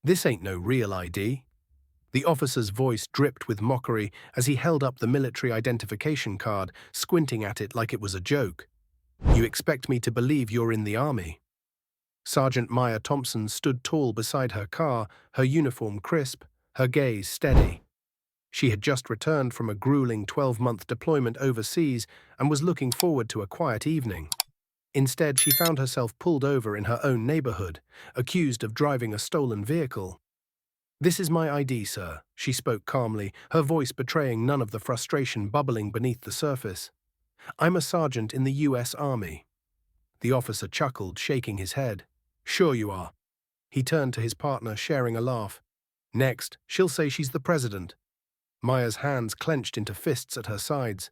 "This ain't no real ID." The officer's voice dripped with mockery as he held up the military identification card, squinting at it like it was a joke. "You expect me to believe you're in the army?" Sergeant Maya Thompson stood tall beside her car, her uniform crisp, her gaze steady. She had just returned from a grueling 12-month deployment overseas and was looking forward to a quiet evening. Instead, she found herself pulled over in her own neighborhood, accused of driving a stolen vehicle. "This is my ID, sir," she spoke calmly, her voice betraying none of the frustration bubbling beneath the surface. "I'm a sergeant in the U.S. Army." The officer chuckled, shaking his head. "Sure you are." He turned to his partner, sharing a laugh. "Next, she'll say she's the president." Maya's hands clenched into fists at her sides.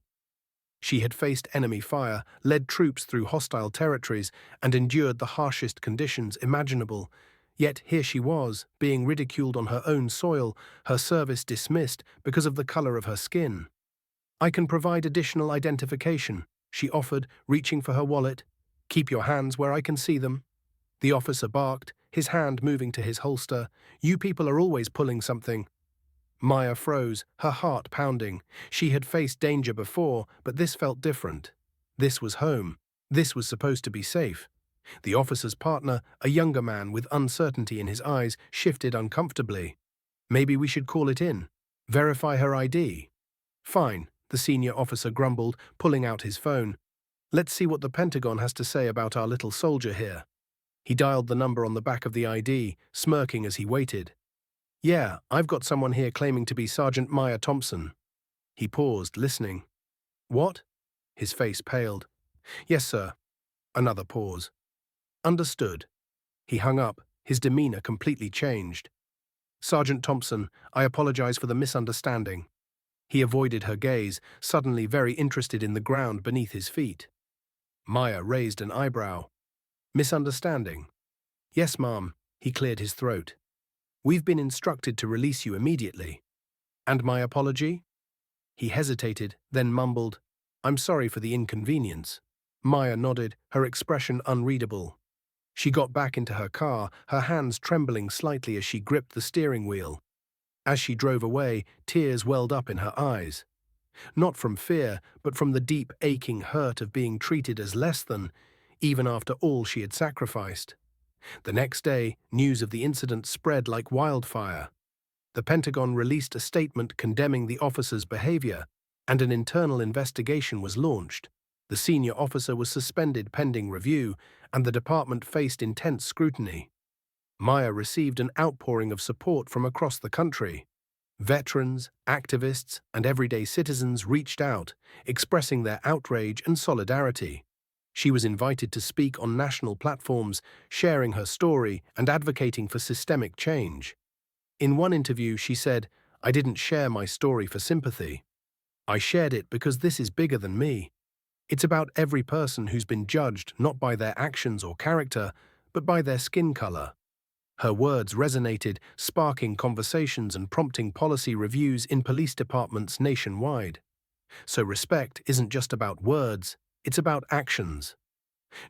She had faced enemy fire, led troops through hostile territories, and endured the harshest conditions imaginable. Yet here she was, being ridiculed on her own soil, her service dismissed because of the color of her skin. "I can provide additional identification," she offered, reaching for her wallet. "Keep your hands where I can see them." The officer barked, his hand moving to his holster. "You people are always pulling something." Maya froze, her heart pounding. She had faced danger before, but this felt different. This was home. This was supposed to be safe. The officer's partner, a younger man with uncertainty in his eyes, shifted uncomfortably. "Maybe we should call it in. Verify her ID." "Fine," the senior officer grumbled, pulling out his phone. "Let's see what the Pentagon has to say about our little soldier here." He dialed the number on the back of the ID, smirking as he waited. "Yeah, I've got someone here claiming to be Sergeant Maya Thompson." He paused, listening. "What?" His face paled. "Yes, sir." Another pause. "Understood." He hung up, his demeanor completely changed. "Sergeant Thompson, I apologize for the misunderstanding." He avoided her gaze, suddenly very interested in the ground beneath his feet. Maya raised an eyebrow. "Misunderstanding?" "Yes, ma'am." He cleared his throat. "We've been instructed to release you immediately." "And my apology?" He hesitated, then mumbled, "I'm sorry for the inconvenience." Maya nodded, her expression unreadable. She got back into her car, her hands trembling slightly as she gripped the steering wheel. As she drove away, tears welled up in her eyes. Not from fear, but from the deep, aching hurt of being treated as less than, even after all she had sacrificed. The next day, news of the incident spread like wildfire. The Pentagon released a statement condemning the officer's behavior, and an internal investigation was launched. The senior officer was suspended pending review, and the department faced intense scrutiny. Maya received an outpouring of support from across the country. Veterans, activists, and everyday citizens reached out, expressing their outrage and solidarity. She was invited to speak on national platforms, sharing her story and advocating for systemic change. In one interview, she said, "I didn't share my story for sympathy. I shared it because this is bigger than me. It's about every person who's been judged not by their actions or character, but by their skin color." Her words resonated, sparking conversations and prompting policy reviews in police departments nationwide. So respect isn't just about words, it's about actions.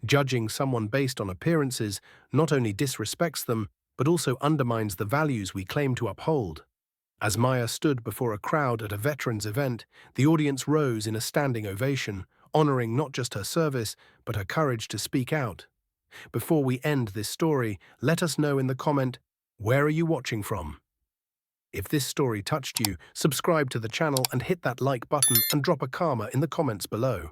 Judging someone based on appearances not only disrespects them, but also undermines the values we claim to uphold. As Maya stood before a crowd at a veterans event, the audience rose in a standing ovation, honoring not just her service, but her courage to speak out. Before we end this story, let us know in the comment, where are you watching from? If this story touched you, subscribe to the channel and hit that like button and drop a karma in the comments below.